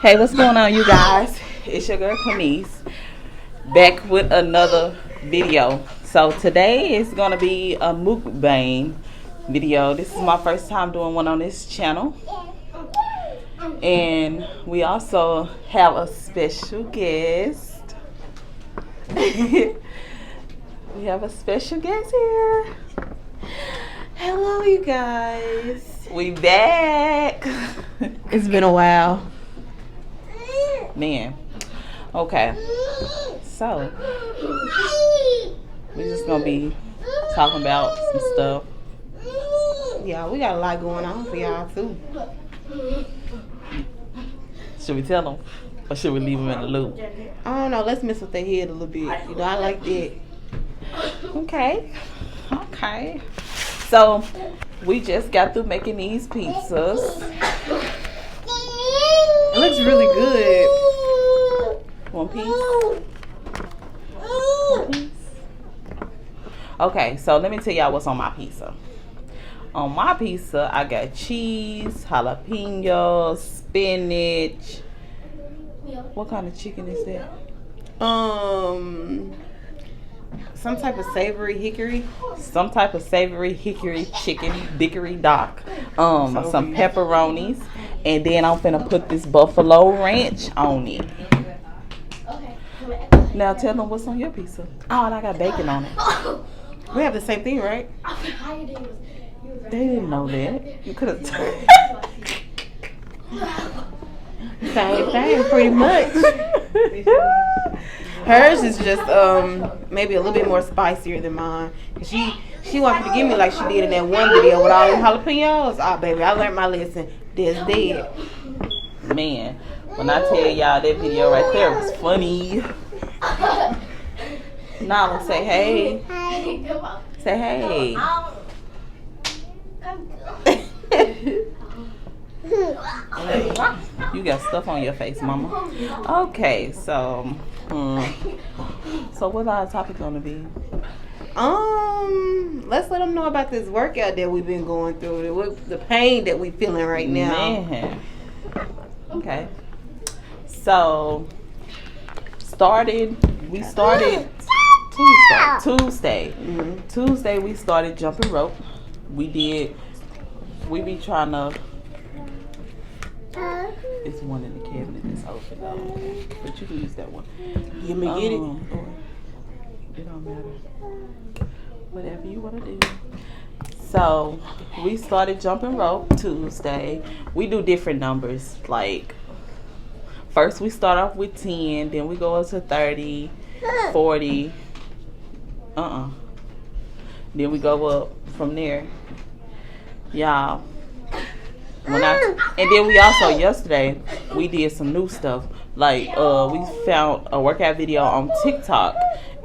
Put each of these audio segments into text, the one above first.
Hey, what's going on, you guys? It's your girl Camise, back with another video. So today is gonna be a mukbang video. This is my first time doing one on this channel, and we also have a special guest. We have a special guest here. Hello, you guys. We back. It's been a while. Man. Okay. So, we're just going to be talking about some stuff. Yeah, we got a lot going on for y'all too. Should we tell them? Or should we leave them in the loop? I don't know. Let's mess with their head a little bit. You know, I like that. Okay. Okay. So, we just got through making these pizzas. It looks really good. One piece. One piece. Okay, so let me tell y'all what's on my pizza. On my pizza, I got cheese, jalapeno, spinach. What kind of chicken is that? Some type of savory hickory. Some type of savory hickory chicken, dickory dock. Some pepperonis, and then I'm finna put this buffalo ranch on it. Now tell them what's on your pizza. Oh, and I got bacon on it. We have the same thing, right? They didn't know that. You could have. Same thing, pretty much. Hers is just maybe a little bit more spicier than mine. She wanted to give me like she did in that one video with all them jalapenos. Oh baby, I learned my lesson. That's dead. Man, when I tell y'all that video right there was funny. Nala, say hey. Say hey. You got stuff on your face, mama. Okay, so so what our topic gonna be? Let's let them know about this workout that we've been going through, the pain that we feeling right now. Man. Okay. So we started Tuesday. Mm-hmm. Tuesday we started jumping rope. We be trying to. It's one in the cabinet that's open though. But you can use that one. Get it. It don't matter. Whatever you want to do. So we started jumping rope Tuesday. We do different numbers. Like first we start off with 10, then we go up to 30, 40. Then we go up from there. Y'all. And then we also yesterday we did some new stuff. Like we found a workout video on TikTok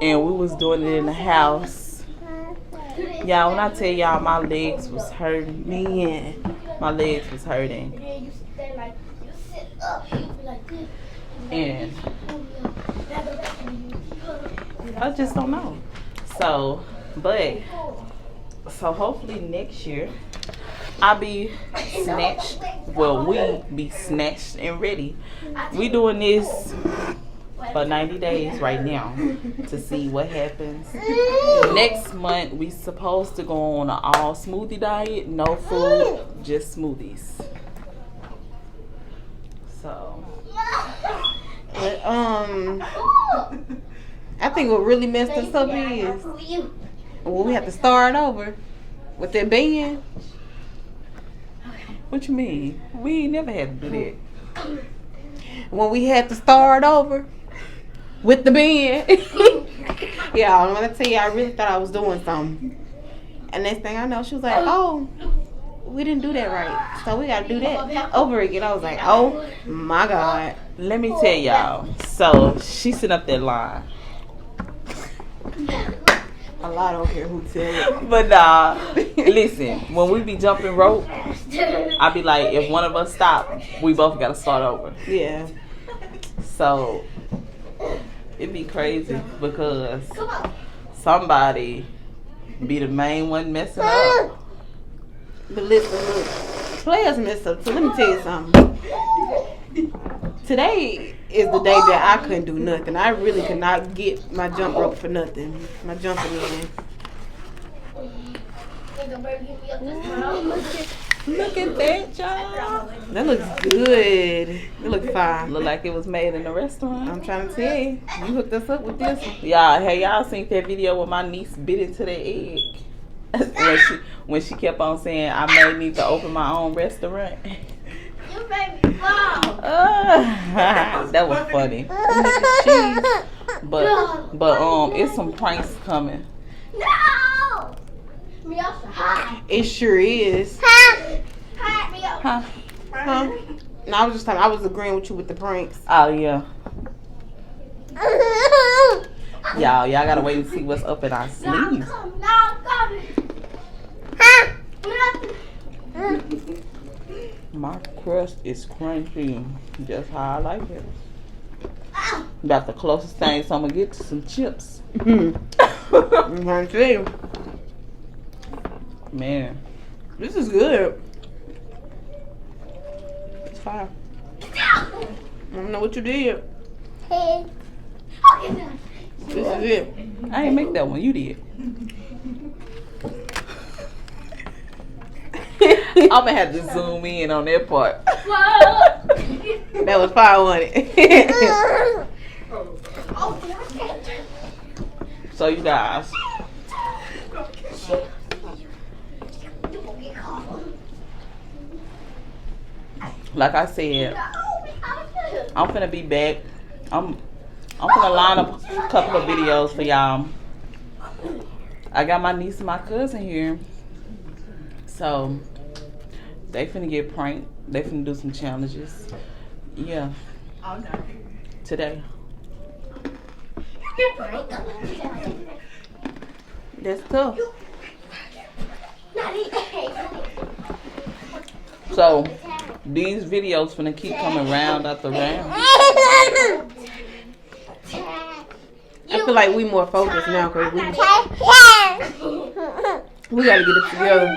and we was doing it in the house. Y'all, when I tell y'all my legs was hurting, man, my legs was hurting. And I just don't know. So hopefully next year I'll be snatched. Well, we be snatched and ready. We doing this for 90 days right now to see what happens. Next month we supposed to go on an all smoothie diet, no food, just smoothies. So, but I think what really messed us up is when we have to start over with that band. What you mean? We never had to do that. When we had to start over with the band. Yeah, I'm gonna tell you, I really thought I was doing something. And next thing I know, she was like, "Oh, we didn't do that right, so we gotta do that over again." I was like, "Oh my God." Let me tell y'all. So she sent up that line. A lot don't care who said it. But listen, when we be jumping rope, I be like, if one of us stop, we both gotta start over. Yeah. So it'd be crazy because somebody be the main one messing up. But listen, look, players mess up. So let me tell you something. Today is the day that I couldn't do nothing. I really could not get my jump rope for nothing. My jumping in. Look at that, y'all. That looks good. It looks fine. Look like it was made in a restaurant. I'm trying to tell you. You hooked us up with this one. Y'all, hey, y'all seen that video where my niece bit into that egg? when she kept on saying, I may need to open my own restaurant. You made me fall. That was funny. But it's some pranks coming. No! Me also hide. It sure is. Hide me up. Huh? Huh? No, I was just talking. I was agreeing with you with the pranks. Oh, yeah. Y'all gotta wait and see what's up in our sleeves. Now I'm coming. My crust is crunchy, just how I like it. About the closest thing, so I'm gonna get to some chips. I'm trying to tell you. Man, This is good. It's fire. I don't know what you did. This is it. I ain't make that one. You did. I'm gonna have to zoom in on that part. That was fire on it. So you guys, like I said, I'm finna be back. I'm finna line up a couple of videos for y'all. I got my niece and my cousin here, so they finna get pranked. They finna do some challenges. Yeah. Today. That's tough. So these videos finna keep coming round after round. I feel like we more focused now because we got to get it together.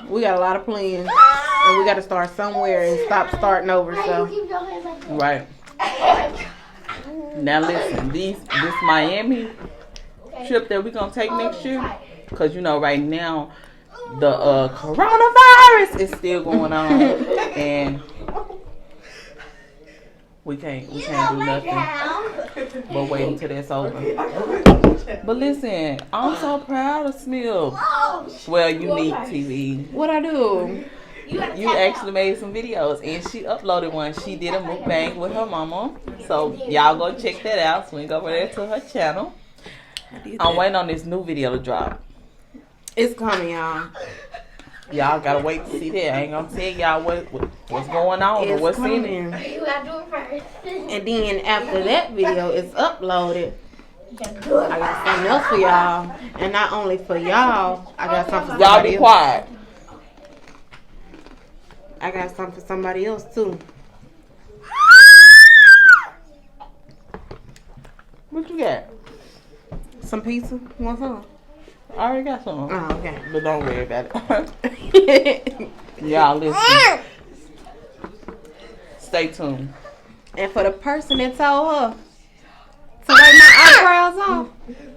We got a lot of plans, and we got to start somewhere and stop starting over. So Right. Now listen, this Miami trip that we're gonna take next year, cause you know right now the coronavirus is still going on, and we can't do nothing but wait until that's over. But listen, I'm so proud of Smith. Well, Unique TV. what I do? You actually made some videos, and she uploaded one. She did a mukbang with her mama. So y'all go check that out. Swing over there to her channel. I'm waiting on this new video to drop. It's coming, y'all. Y'all gotta wait to see that. I ain't gonna tell y'all what's going on or what's in it. You gotta do it first. And then after that video is uploaded, I got something else for y'all. And not only for y'all, I got something for Y'all somebody be else. quiet. I got something for somebody else too. What you got? Some pizza? You want some? I already got some. Oh, okay. But don't worry about it. Y'all listen. Stay tuned. And for the person that told her to wipe my eyebrows off,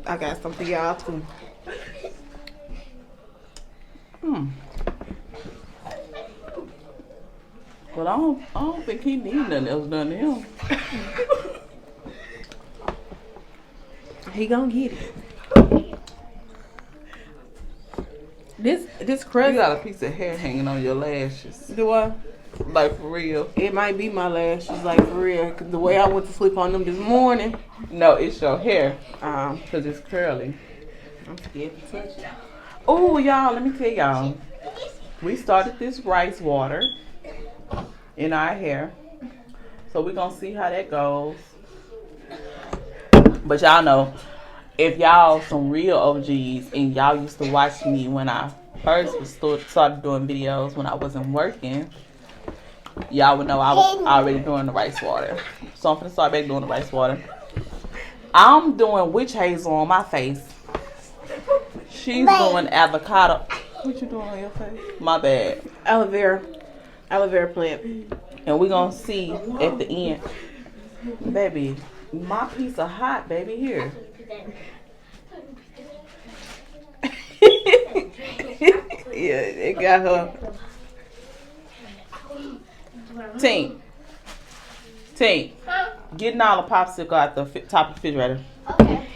I got something for y'all too. But I don't think he need nothing else done to him. He gonna get it. This crust. You got a piece of hair hanging on your lashes. Do I? Like for real. It might be my lashes, like for real. 'Cause the way I went to sleep on them this morning. No, it's your hair. Um, Because it's curly. I'm scared to touch it. Oh, y'all, let me tell y'all. We started this rice water in our hair. So we're going to see how that goes. But y'all know, if y'all some real OGs and y'all used to watch me when I first started doing videos when I wasn't working, y'all would know I was already doing the rice water. So I'm going to start back doing the rice water. I'm doing witch hazel on my face. She's doing avocado. What you doing on your face? My bad. Aloe vera plant. And we're gonna see at the end. Baby, my piece of hot, baby, here. Yeah, it got her. Tink, getting all the popsicle out the top of the refrigerator. Okay.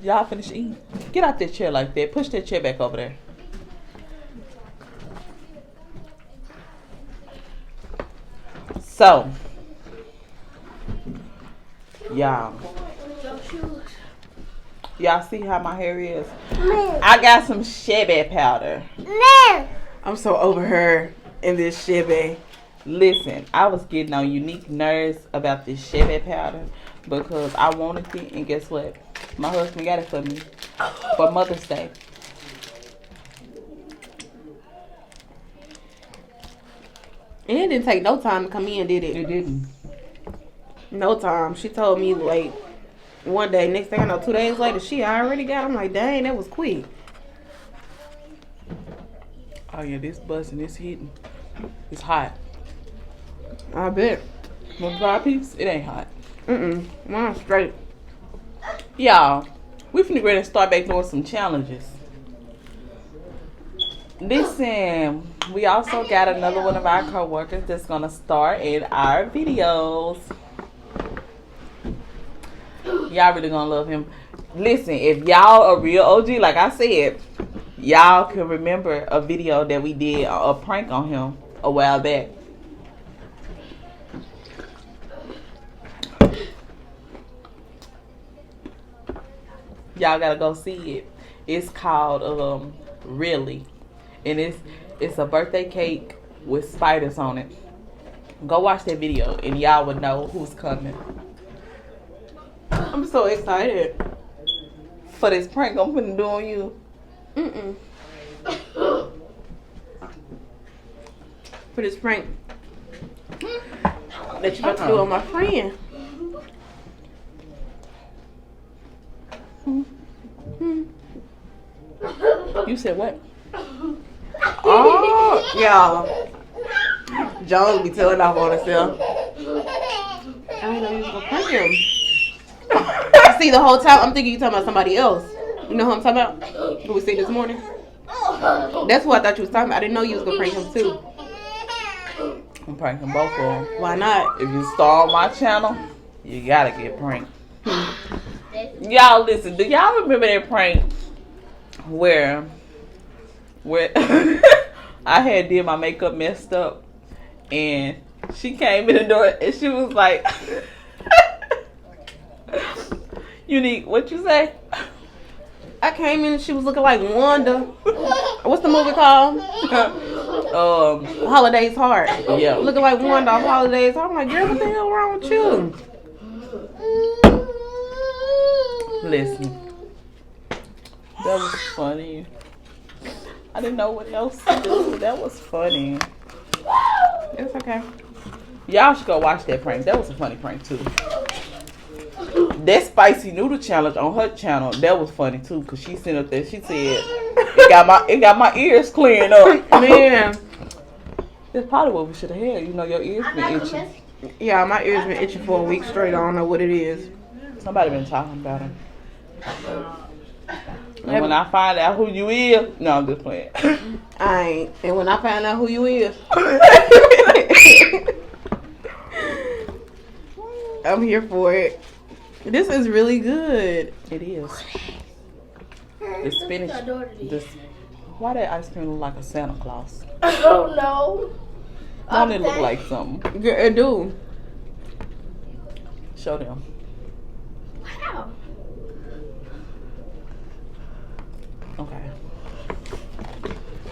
Y'all finish eating. Get out that chair like that. Push that chair back over there. So, y'all see how my hair is? I got some Chevy powder. I'm so over her in this Chevy. Listen, I was getting on Unique nerves about this Chevy powder because I wanted it, and guess what? My husband got it for me for Mother's Day. And it didn't take no time to come in, did it? It didn't. No time. She told me like one day, next thing I know, 2 days later, she already got it. I'm like, dang, that was quick. Oh yeah, this busting, this hitting. It's hot. I bet. Want 5 piece? It ain't hot. Mine's straight. Y'all, we finna go ahead and start back doing some challenges. Listen, we also got another one of our co-workers that's gonna star in our videos. Y'all really gonna love him. Listen, if y'all a real OG, like I said, y'all can remember a video that we did, a prank on him a while back. Y'all gotta go see it. It's called Really, and it's a birthday cake with spiders on it. Go watch that video and y'all would know who's coming. I'm so excited For this prank I'm finna do on you. For this prank that you about to do on my friend. You said what? Oh, y'all. Jones be telling off on herself. I didn't know you was gonna prank him. See, the whole time I'm thinking you talking about somebody else. You know who I'm talking about? Who we see this morning? That's who I thought you was talking about. I didn't know you was gonna prank him too. I'm pranking both of them. Why not? If you star on my channel, you gotta get pranked. Y'all listen, do y'all remember that prank where I had did my makeup messed up and she came in the door and she was like Unique, what you say? I came in and she was looking like Wanda. What's the movie called? Holiday's Heart. Yeah. Looking like Wanda off Holiday's Heart. I'm like, girl, what the hell wrong with you? Listen, that was funny. I didn't know what else to do, but that was funny. It's okay. Y'all should go watch that prank. That was a funny prank too. That spicy noodle challenge on her channel, that was funny too, cause she sent up there. She said it got my ears clearing up. Man, That's probably what we should have had. You know, your ears been itching. yeah, my ears been itching for a week straight. I don't know what it is. Somebody been talking about her. And when I find out who you is, no, I'm just playing. I ain't. And when I find out who you is, I'm here for it. This is really good. It is. The spinach. Why that ice cream look like a Santa Claus? Oh no. Don't it look like something? Girl, it do. Show them. Wow. Okay.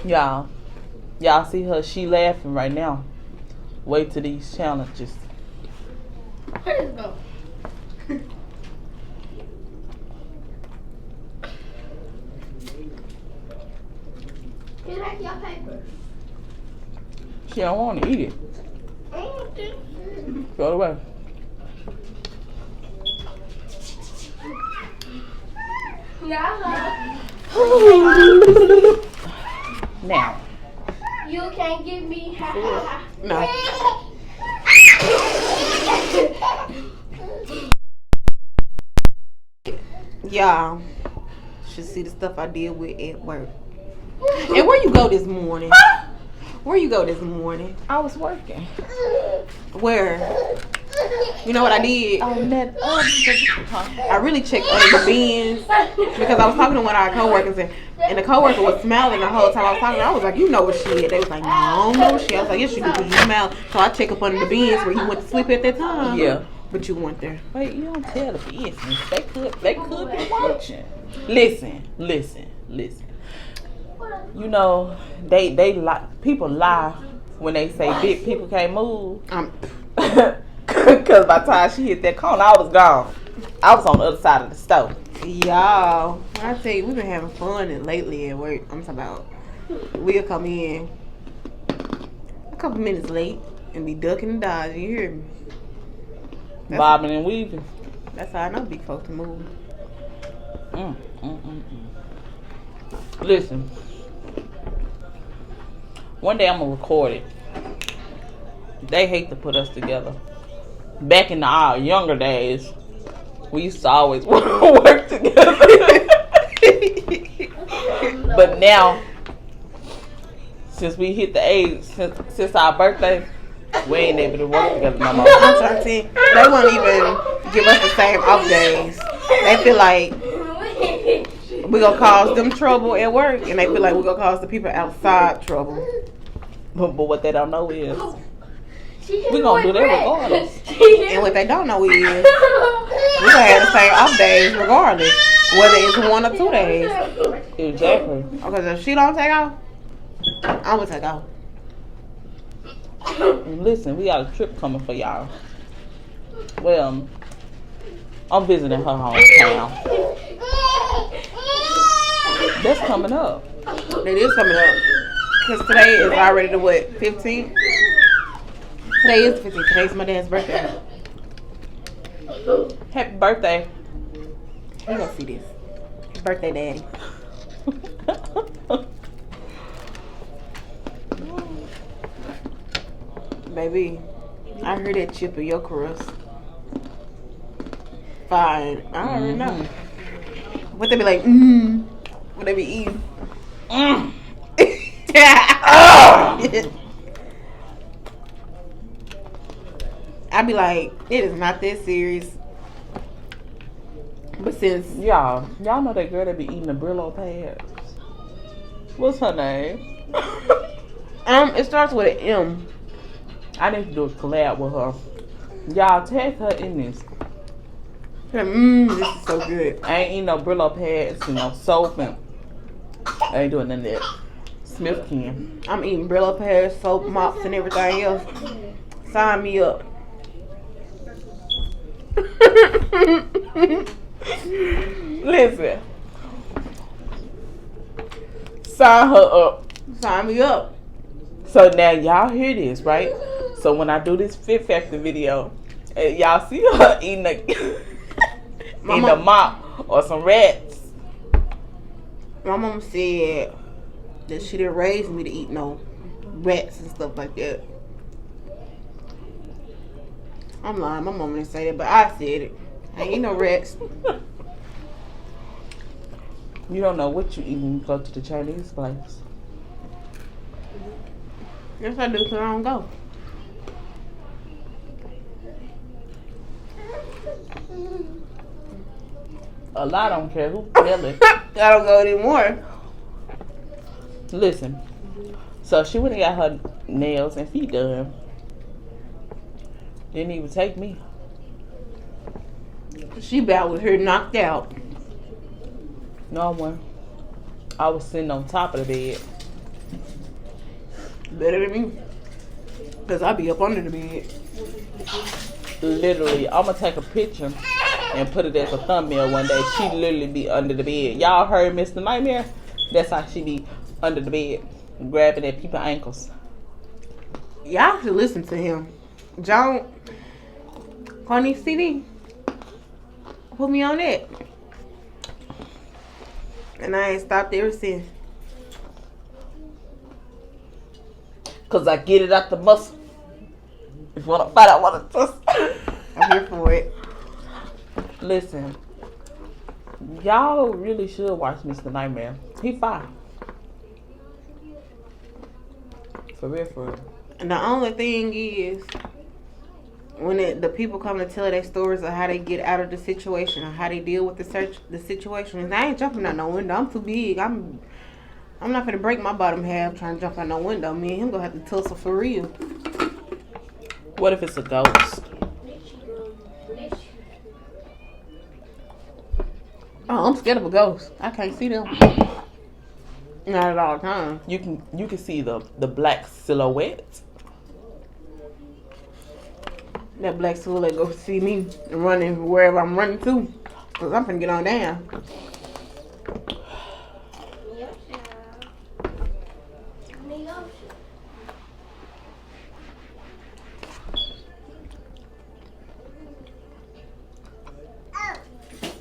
Y'all see her? She laughing right now. Wait till these challenges. Where does it go? Get back your paper. She don't want to eat it. Okay. Throw it away. Yeah. Now, You can't give me No. Y'all should see the stuff I did with at work. And where you go this morning? Where you go this morning? I was working. Where? You know what I did? On that I really checked under the bins because I was talking to one of our coworkers and the coworker was smiling the whole time I was talking. I was like, you know what she is? They was like, no, I don't know what she is. I was like, yes, you do because you smile. So I check up under the bins where you went to sleep at that time. Yeah. But you weren't there. Wait, you don't tell the business. They could be watching. Listen. You know, they lie. People lie when they say big people can't move. Because by the time she hit that corner, I was gone. I was on the other side of the stove. Y'all, I tell you, we've been having fun lately at work. I'm talking about we'll come in a couple minutes late and be ducking and dodging. You hear me? Bobbing and weaving. That's how I know big folks can move. Listen. One day I'm going to record it. They hate to put us together. Back in our younger days, we used to always work together. But now, since we hit the age, since our birthday, we ain't able to work together no more. I'm trying to see. They won't even give us the same off days. They feel like we're going to cause them trouble at work, and they feel like we're going to cause the people outside trouble. But what they don't know is, we're going to do that regardless. And what they don't know is, we're going to have the same off days regardless, whether it's 1 or 2 days. Exactly. Because if she don't take off, I'm going to take off. Listen, we got a trip coming for y'all. Well, I'm visiting her hometown. That's coming up. It is coming up. Because today is already the what, 15th? Today is the 15th. Today's my dad's birthday. Happy birthday. You gonna see this. Happy birthday, Daddy. Baby, I heard that chip of your crust. Fine. I already know. What they be like, what they be eating? I be like, it is not that serious. But since y'all know that girl that be eating the Brillo pads. What's her name? it starts with an M. I need to do a collab with her. Y'all tag her in this. This is so good. I ain't eating no Brillo pads and no soap and I ain't doing none of that. Smith can. I'm eating Brillo pads, soap, mops, and everything else. Sign me up. Listen. Sign her up. Sign me up. So now y'all hear this, right? So when I do this Fit Factor video, and y'all see her eating a mop or some rats. My mom said that she didn't raise me to eat no rats and stuff like that. I'm lying. My mom didn't say that, but I said it. I ain't eat no rats. You don't know what you eat when you go to the Chinese place. Yes, I do, because I don't go. A lot don't care who tell it. I don't go anymore. Listen. So she went and got her nails and feet done. Didn't even take me. She about with her knocked out. No, I wasn't. I was sitting on top of the bed. Better than me. Because I be up under the bed. Literally, I'm going to take a picture and put it as a thumbnail one day. She literally be under the bed. Y'all heard Mr. Nightmare? That's how she be under the bed, grabbing at people's ankles. Y'all should listen to him. John, Connie CD. Put me on that. And I ain't stopped ever since. Cause I get it out the muscle. If you wanna find out what it is. I'm here for it. Listen, y'all really should watch Mr. Nightmare. He fine. For real, for real. And the only thing is, when the people come to tell their stories of how they get out of the situation or how they deal with the situation, and I ain't jumping out no window. I'm too big. I'm not gonna break my bottom half trying to jump out no window. Me and him gonna have to tussle for real. What if it's a ghost? Oh, I'm scared of a ghost. I can't see them. Not at all times. You can see the black silhouette. That black silhouette go see me running wherever I'm running to. Cause I'm finna get on down.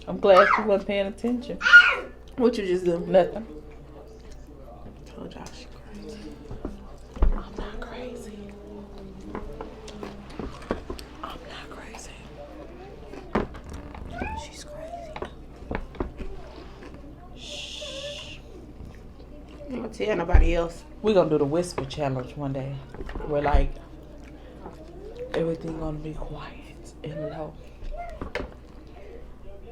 I'm glad you wasn't paying attention. What you just do? Nothing. Told y'all she crazy. I'm not crazy. I'm not crazy. She's crazy. Shh. I ain't gonna tell nobody else. We're gonna do the whisper challenge one day. Where like everything gonna be quiet and low.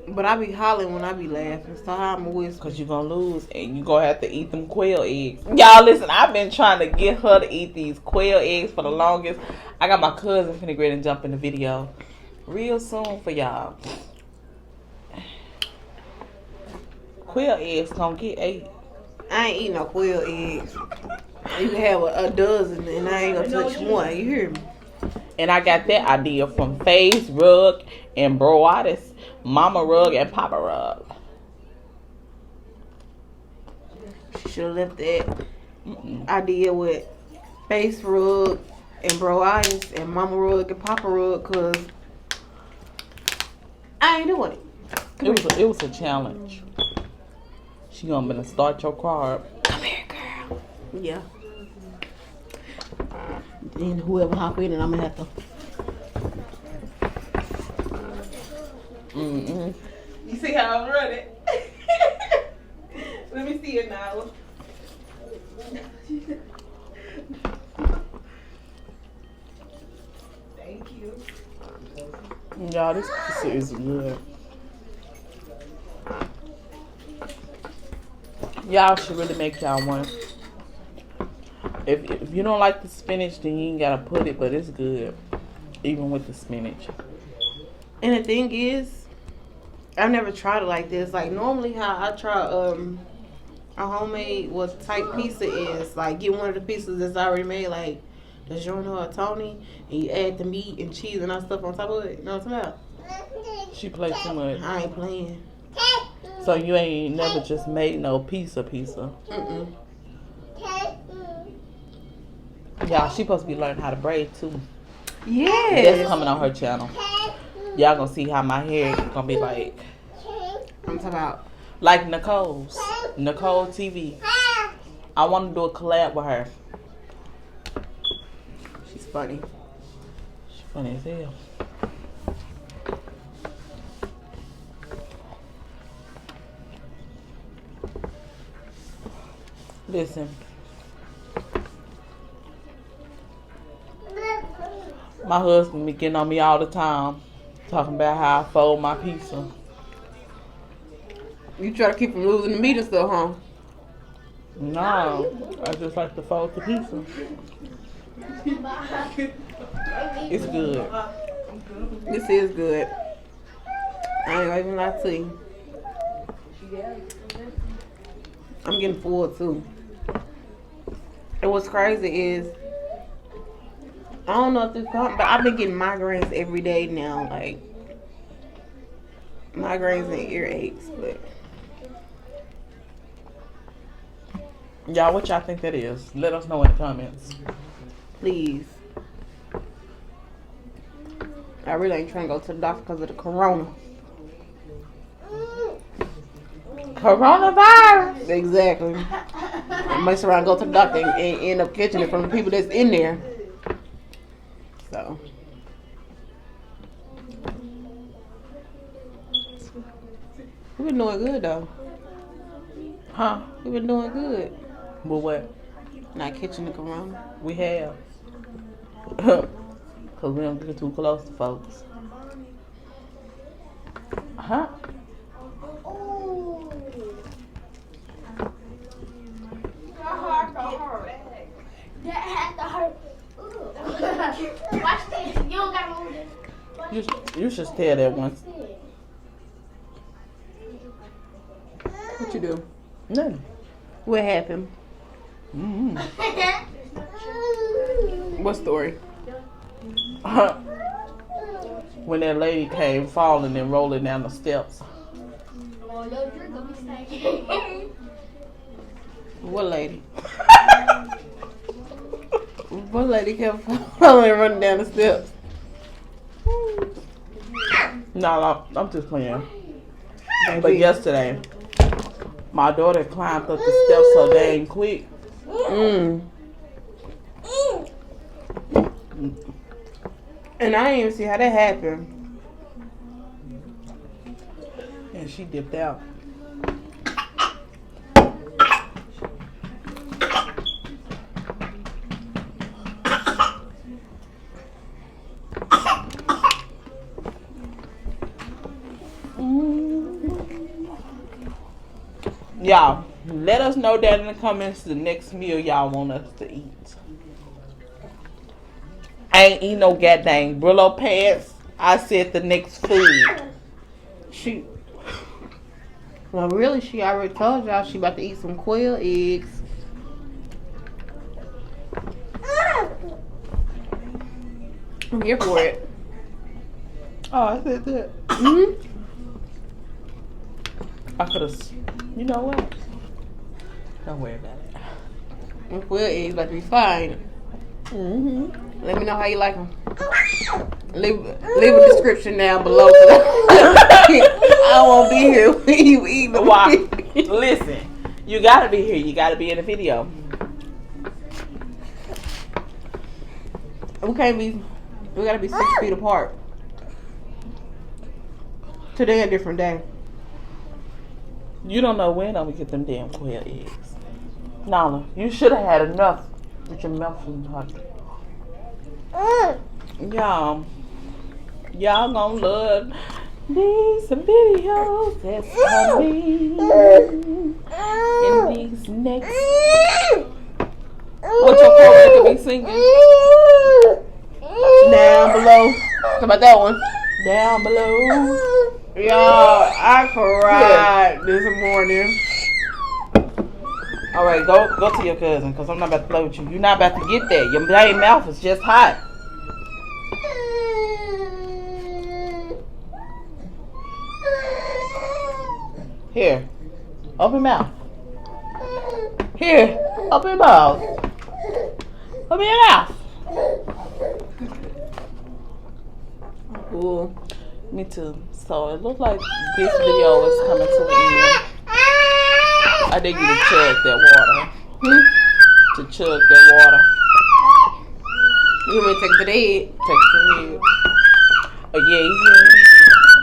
But I be hollering when I be laughing, so how I'm a whisper. Cause you're gonna lose and you're gonna have to eat them quail eggs. Y'all listen, I've been trying to get her to eat these quail eggs for the longest. I got my cousin finna get and jump in the video real soon for y'all. Quail eggs gonna get 8. I ain't eating no quail eggs. You can have a dozen and I ain't gonna touch one. You hear me? And I got that idea from Face Rug and Broatis, Mama Rug and Papa Rug. She should have left that idea with Face Rug and Broatis and Mama Rug and Papa Rug, cause I ain't doing it. It was a challenge. She gonna start your carb. Come here, girl. Yeah. Then whoever hop in and I'm gonna have to. You see how I'm running? Let me see it now. Thank you. Y'all, this pussy is good. Y'all should really make y'all one. If you don't like the spinach, then you ain't gotta put it, but it's good, even with the spinach. And the thing is, I've never tried it like this. Like normally, how I try a homemade type pizza is like get one of the pizzas that's already made, like the Giorno or Tony, and you add the meat and cheese and all stuff on top of it. You know what I'm talking about? She plays too much. I ain't playing. So you ain't never just made no pizza. Mm-mm. Y'all, she supposed to be learning how to braid too. Yes. That's coming on her channel. Y'all gonna see how my hair is gonna be like. I'm talking about Like Nicole's. Nicole TV. I want to do a collab with her. she's funny. She's funny as hell. Listen. My husband be getting on me all the time. Talking about how I fold my pizza. You try to keep from losing the meat and stuff, huh? No. I just like to fold the pizza. It's good. This is good. I ain't gonna even lie to you. I'm getting full too. And what's crazy is, I don't know if this comes, but I've been getting migraines every day now, like migraines and earaches. But Y'all, what y'all think that is? Let us know in the comments. please, I really ain't trying to go to the doctor because of the corona. Coronavirus. Exactly. mess around, go to the doctor, and end up catching it from the people that's in there. So. We've been doing good, though. Huh? We've been doing good. But what? Not catching the corona. We have. Because we don't get too close to folks. Huh? That had to hurt. Watch this. You don't got to move this. You should tell that once. What you do? Nothing. What happened? Mm-hmm. What story? When that lady came falling and rolling down the steps. What lady? What lady kept falling and running down the steps? No, I'm just playing. But yesterday, my daughter climbed up the steps so dang quick. And I didn't even see how that happened. And she dipped out. Y'all, let us know down in the comments the next meal y'all want us to eat. I ain't eat no goddamn Brillo pads. I said the next food. Well, really, she already told y'all she about to eat some quail eggs. I'm here for it. Oh, I said that. I could have. You know what? Don't worry about it. Them quail eggs about to be fine. Let me know how you like them. Leave a description down below. I won't be here when you eat them. Why? Listen, you gotta be here. You gotta be in the video. We gotta be 6 feet apart. Today a different day. You don't know when I'm gonna get them damn quail eggs. Nala, you should have had enough with your mouth and heart. Y'all gonna love these videos that's coming in these next. What your co-worker be singing? Down below. How about that one? Down below. Y'all, I cried this morning. All right, go to your cousin, cause I'm not about to play with you. You're not about to get there. Your damn mouth is just hot. Here, open your mouth. Here, open your mouth. Open your mouth. Ooh. Me too. So it looks like this video is coming to an end. I did you to chug that water. To chug that water. You want me to take it to the head? Take it to the head. Oh yeah.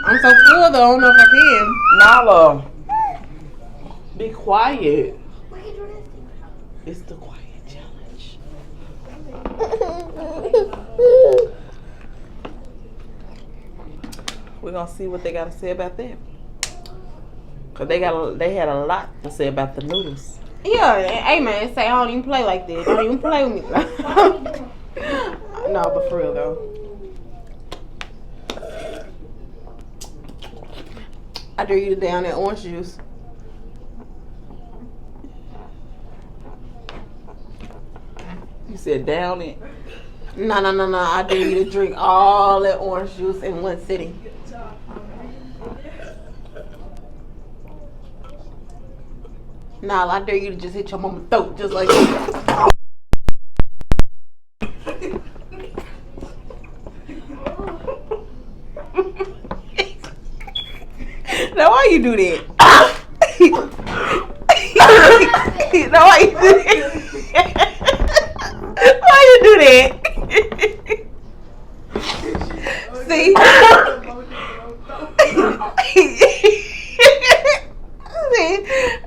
I'm so full though, I don't know if I can. Nala, be quiet. It's the quiet challenge. We're gonna see what they gotta say about that. Cause they had a lot to say about the noodles. Yeah, hey man, say I don't even play like that. Don't even play with me. No, but for real though. I dare you to down that orange juice. You said down it. No. I dare you to drink all that orange juice in one sitting. Nah, I dare you to just hit your mama's throat just like that. Now why you do that? No, why you do that? Why you do that? See? See?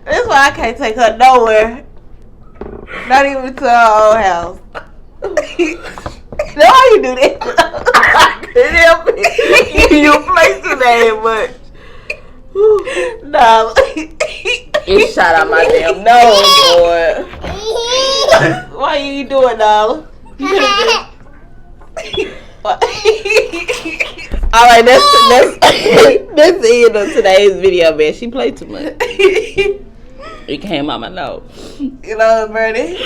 That's why I can't take her nowhere. Not even to her old house. No, why you do that? I couldn't help it. You play too damn much. No. It shot out my damn nose, boy. Why you doing, Dollar? Alright, that's the end of today's video, man. She played too much. It came out my nose. You know, Bernie?